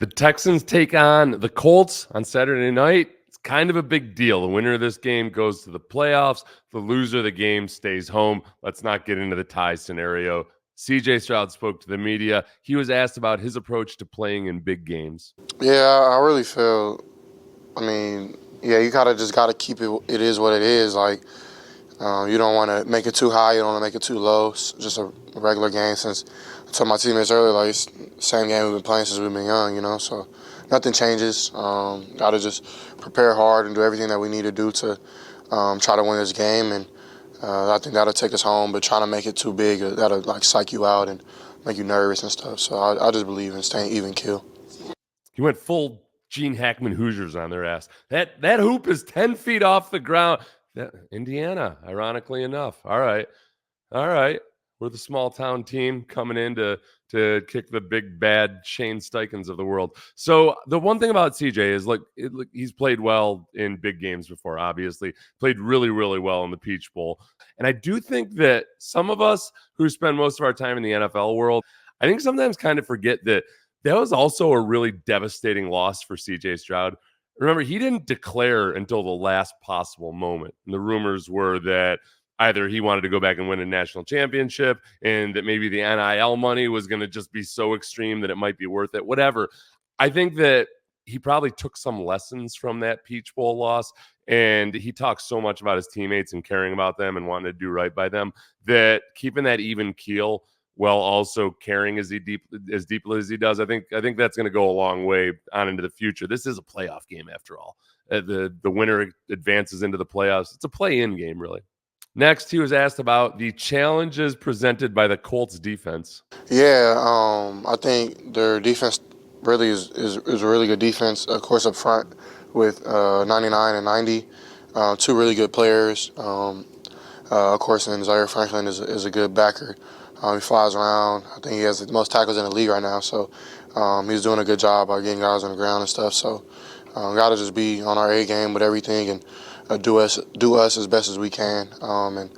The Texans take on the Colts on Saturday night. It's kind of a big deal. The winner of this game goes to the playoffs. The loser of the game stays home. Let's not get into the tie scenario. CJ Stroud spoke to the media. He was asked about his approach to playing in big games. Yeah, I really feel. Yeah, you gotta just gotta keep it. It is what it is. Like, you don't want to make it too high. You don't want to make it too low. It's just a regular game. Since I told my teammates earlier, like it's the same game we've been playing since we've been young. So nothing changes. Gotta just prepare hard and do everything that we need to do to try to win this game. And I think that'll take us home. But trying to make it too big, that'll like psych you out and make you nervous and stuff. So I just believe in staying even kill. He went full Gene Hackman Hoosiers on their ass. That hoop is 10 feet off the ground. Indiana, ironically enough. All right. We're the small town team coming in to kick the big bad Shane Steichens of the world. So the one thing about CJ is he's played well in big games before. Obviously, played really, really well in the Peach Bowl. And I do think that some of us who spend most of our time in the NFL world, I think sometimes kind of forget that was also a really devastating loss for CJ Stroud. Remember, he didn't declare until the last possible moment. And the rumors were that either he wanted to go back and win a national championship and that maybe the NIL money was going to just be so extreme that it might be worth it, whatever. I think that he probably took some lessons from that Peach Bowl loss, and he talks so much about his teammates and caring about them and wanting to do right by them that keeping that even keel while also caring as deeply as he does, I think that's going to go a long way on into the future. This is a playoff game after all. The winner advances into the playoffs. It's a play-in game, really. Next, he was asked about the challenges presented by the Colts defense. Yeah, I think their defense really is a really good defense. Of course, up front with 99 and 90, two really good players. Of course, and Zaire Franklin is a good backer. He flies around. I think he has the most tackles in the league right now. So he's doing a good job by getting guys on the ground and stuff. So got to just be on our A game with everything and do us as best as we can. I'm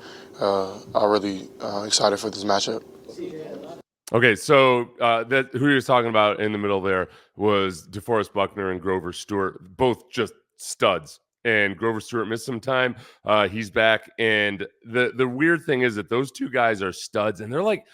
really excited for this matchup. Okay, so who he was talking about in the middle there was DeForest Buckner and Grover Stewart, both just studs. And Grover Stewart missed some time. He's back, and the weird thing is that those two guys are studs, and they're like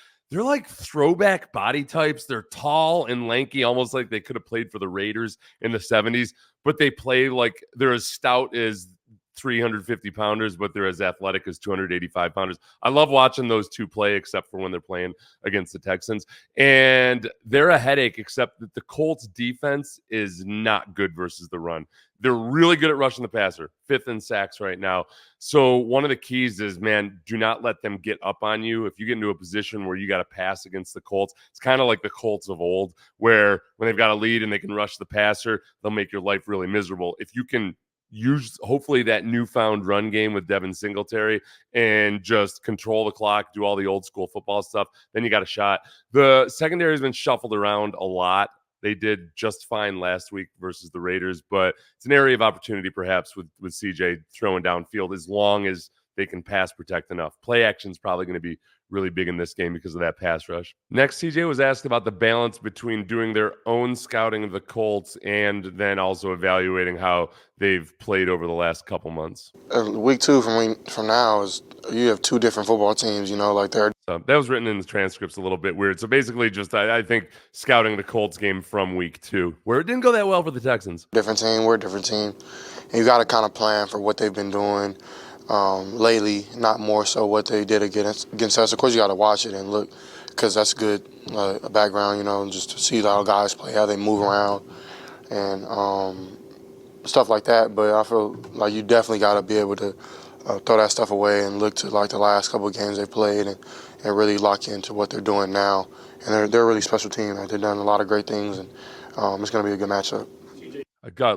throwback body types. They're tall and lanky, almost like they could have played for the Raiders in the 70s, but they play like they're as stout as 350 pounders, but they're as athletic as 285 pounders. I love watching those two play, except for when they're playing against the Texans. And they're a headache, except that the Colts defense is not good versus the run. They're really good at rushing the passer, 5th in sacks right now. So one of the keys is, man, do not let them get up on you. If you get into a position where you got to pass against the Colts, it's kind of like the Colts of old, where when they've got a lead and they can rush the passer, they'll make your life really miserable. If you can use hopefully that newfound run game with Devin Singletary and just control the clock, do all the old school football stuff, then you got a shot. The secondary has been shuffled around a lot. They did just fine last week versus the Raiders, but it's an area of opportunity perhaps with CJ throwing downfield as long as they can pass protect enough. Play action is probably going to be really big in this game because of that pass rush. Next, CJ was asked about the balance between doing their own scouting of the Colts and then also evaluating how they've played over the last couple months. Week 2 from now is you have two different football teams, like they're. So that was written in the transcripts a little bit weird. So basically just, I think, scouting the Colts game from week 2, where it didn't go that well for the Texans. Different team, we're a different team. And you got to kind of plan for what they've been doing lately, not more so what they did against us. Of course, you got to watch it and look, because that's good background, just to see how guys play, how they move around, and stuff like that. But I feel like you definitely got to be able to throw that stuff away and look to like the last couple of games they played and really lock into what they're doing now. And they're a really special team. They've done a lot of great things, and it's going to be a good matchup.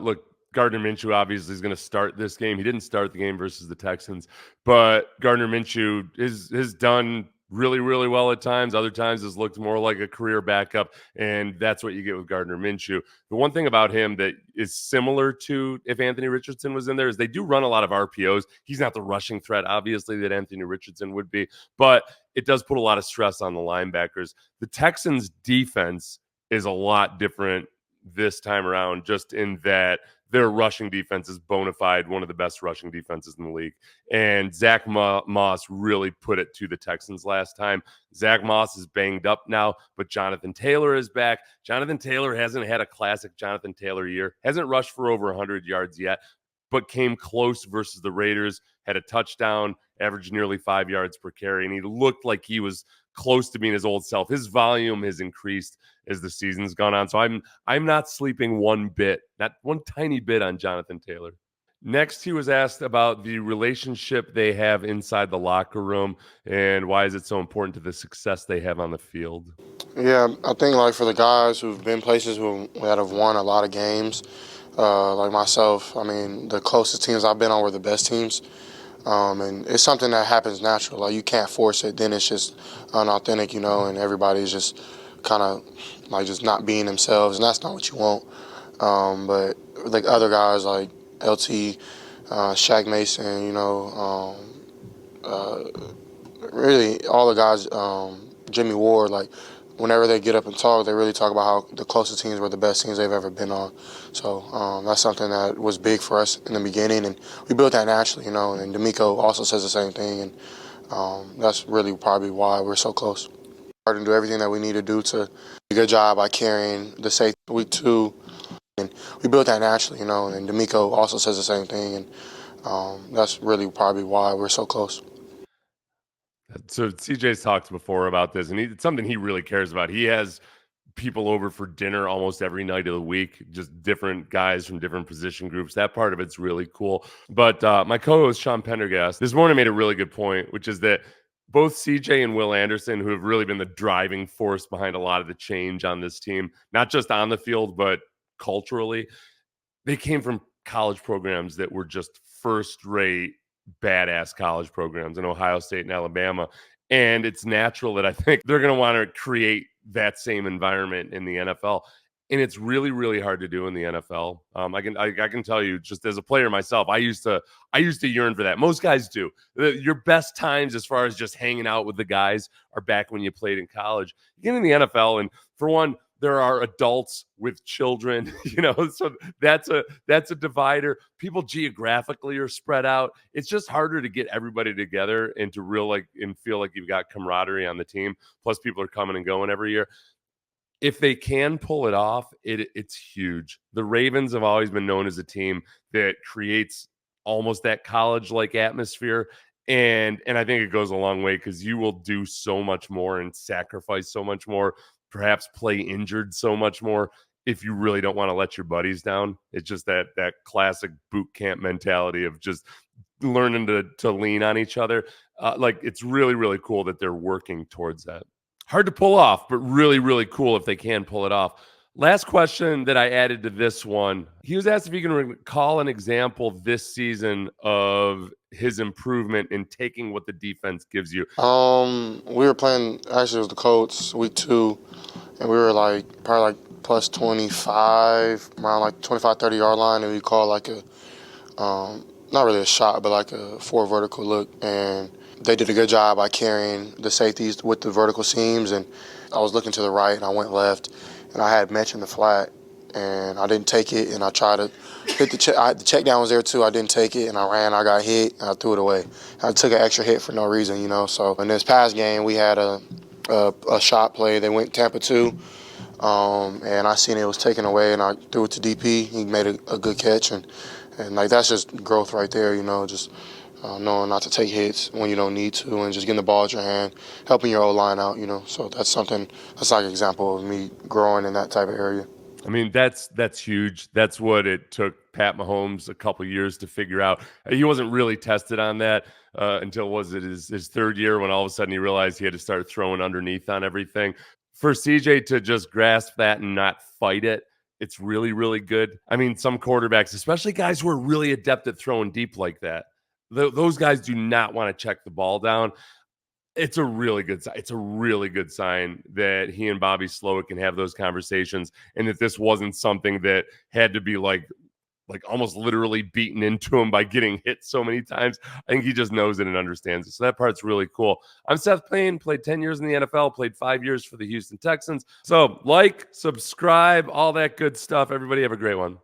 Look, Gardner Minshew obviously is going to start this game. He didn't start the game versus the Texans, but Gardner Minshew has done really, really well at times. Other times has looked more like a career backup, and that's what you get with Gardner Minshew. The one thing about him that is similar to if Anthony Richardson was in there is they do run a lot of RPOs. He's not the rushing threat, obviously, that Anthony Richardson would be, but it does put a lot of stress on the linebackers. The Texans' defense is a lot different this time around, just in that their rushing defense is bona fide, one of the best rushing defenses in the league. And Zach Moss really put it to the Texans last time. Zach Moss is banged up now, but Jonathan Taylor is back. Jonathan Taylor hasn't had a classic Jonathan Taylor year, hasn't rushed for over 100 yards yet, but came close versus the Raiders, had a touchdown, averaged nearly 5 yards per carry, and he looked like he was close to being his old self. His volume has increased as the season's gone on. So I'm not sleeping one bit, not one tiny bit on Jonathan Taylor. Next, he was asked about the relationship they have inside the locker room and why is it so important to the success they have on the field. Yeah, I think like for the guys who've been places that have won a lot of games, like myself, I mean, the closest teams I've been on were the best teams. And it's something that happens natural. Like you can't force it. Then it's just unauthentic, and everybody's just kind of like just not being themselves, and that's not what you want. But like other guys like LT, Shaq Mason, really all the guys, Jimmy Ward, like whenever they get up and talk, they really talk about how the closest teams were the best teams they've ever been on. So that's something that was big for us in the beginning, and we built that naturally, And D'Amico also says the same thing, and that's really probably why we're so close. And do everything that we need to do to do a good job by carrying the safety week 2, and we built that naturally, And D'Amico also says the same thing, and that's really probably why we're so close. So CJ's talked before about this, and it's something he really cares about. He has people over for dinner almost every night of the week, just different guys from different position groups. That part of it's really cool. But my co-host Sean Pendergast this morning made a really good point, which is that both CJ and Will Anderson, who have really been the driving force behind a lot of the change on this team, not just on the field, but culturally, they came from college programs that were just first-rate, badass college programs in Ohio State and Alabama. And it's natural that I think they're going to want to create that same environment in the NFL. And it's really, really hard to do in the NFL. I can tell you, just as a player myself, I used to yearn for that. Most guys do. Your best times, as far as just hanging out with the guys, are back when you played in college. You get in the NFL, and for one, there are adults with children, so that's a divider. People geographically are spread out. It's just harder to get everybody together and to and feel like you've got camaraderie on the team. Plus, people are coming and going every year. If they can pull it off, it's huge. The Ravens have always been known as a team that creates almost that college-like atmosphere. And I think it goes a long way because you will do so much more and sacrifice so much more, perhaps play injured so much more if you really don't want to let your buddies down. It's just that classic boot camp mentality of just learning to lean on each other. It's really, really cool that they're working towards that. Hard to pull off, but really, really cool if they can pull it off. Last question that I added to this one. He was asked if he can recall an example this season of his improvement in taking what the defense gives you. We were playing, actually it was the Colts week 2, and we were probably plus 25, around 25, 30 yard line, and we called not really a shot, but like a 4 vertical look, and they did a good job by carrying the safeties with the vertical seams, and I was looking to the right and I went left, and I had Mitch in the flat, and I didn't take it, and I tried to hit the check. The check down was there too. I didn't take it, and I ran. I got hit, and I threw it away. I took an extra hit for no reason, So in this past game, we had a shot play. They went Tampa 2, and I seen it was taken away, and I threw it to DP. He made a good catch, and that's just growth right there, Just knowing not to take hits when you don't need to, and just getting the ball at your hand, helping your O-line out, So that's like an example of me growing in that type of area. I mean, that's huge. That's what it took Pat Mahomes a couple years to figure out. He wasn't really tested on that until his third year, when all of a sudden he realized he had to start throwing underneath on everything. For CJ to just grasp that and not fight it, it's really, really good. I mean, some quarterbacks, especially guys who are really adept at throwing deep like that, those guys do not want to check the ball down. It's a really good sign. It's a really good sign that he and Bobby Slowick can have those conversations, and that this wasn't something that had to be like almost literally beaten into him by getting hit so many times. I think he just knows it and understands it. So that part's really cool. I'm Seth Payne, played 10 years in the NFL, played 5 years for the Houston Texans. So like, subscribe, all that good stuff. Everybody have a great one.